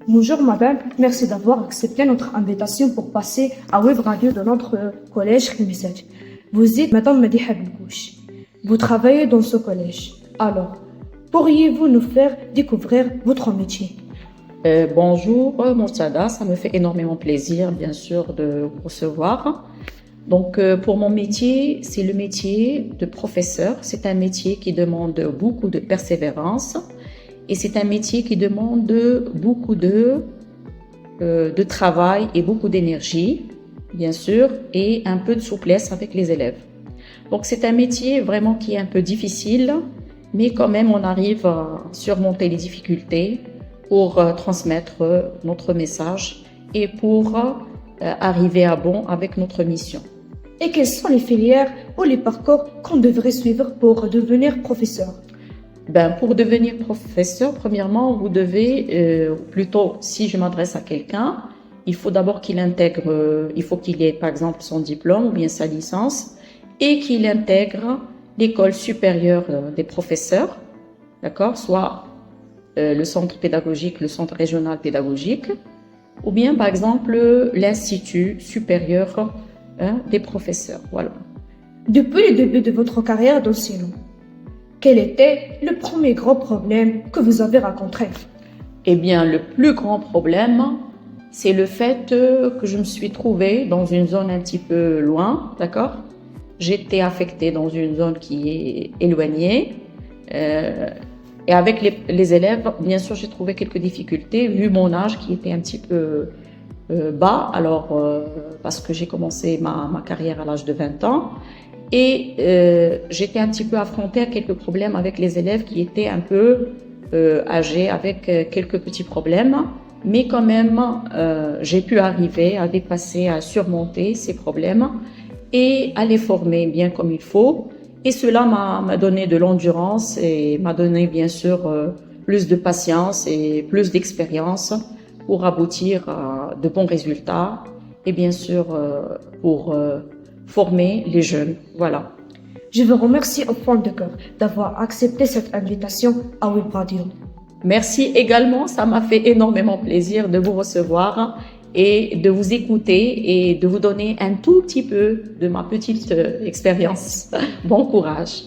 Bonjour madame, merci d'avoir accepté notre invitation pour passer à Web Radio de notre collège Khimsat. Vous êtes madame Madiha Belkouch. Vous travaillez dans ce collège. Alors, pourriez-vous nous faire découvrir votre métier? Bonjour Moussada, ça me fait énormément plaisir bien sûr de vous recevoir. Donc pour mon métier, c'est le métier de professeur. C'est un métier qui demande beaucoup de persévérance et c'est un métier qui demande beaucoup de travail et beaucoup d'énergie, bien sûr, et un peu de souplesse avec les élèves. Donc c'est un métier vraiment qui est un peu difficile, mais quand même on arrive à surmonter les difficultés pour transmettre notre message et pour arriver à bon avec notre mission. Et quelles sont les filières ou les parcours qu'on devrait suivre pour devenir professeur? Pour devenir professeur, premièrement, vous devez, plutôt si je m'adresse à quelqu'un, il faut d'abord qu'il intègre, il faut qu'il ait par exemple son diplôme ou bien sa licence et qu'il intègre l'école supérieure des professeurs, d'accord, soit le centre pédagogique, le centre régional pédagogique, ou bien par exemple l'institut supérieur des professeurs. Voilà. Depuis le début de votre carrière d'enseignant, quel était le premier gros problème que vous avez rencontré? Eh bien, le plus grand problème, c'est le fait que je me suis trouvée dans une zone un petit peu loin, d'accord? J'étais affectée dans une zone qui est éloignée. Et avec les élèves, bien sûr, j'ai trouvé quelques difficultés, vu mon âge qui était un petit peu bas, alors parce que j'ai commencé ma carrière à l'âge de 20 ans. Et j'étais un petit peu affrontée à quelques problèmes avec les élèves qui étaient un peu âgés, avec quelques petits problèmes. Mais quand même, j'ai pu arriver à dépasser, à surmonter ces problèmes et à les former bien comme il faut. Et cela m'a donné de l'endurance et m'a donné bien sûr plus de patience et plus d'expérience pour aboutir à de bons résultats et bien sûr pour former les jeunes. Voilà. Je vous remercie au fond de cœur d'avoir accepté cette invitation à Web Radio. Merci également, ça m'a fait énormément plaisir de vous recevoir et de vous écouter et de vous donner un tout petit peu de ma petite expérience. Bon courage.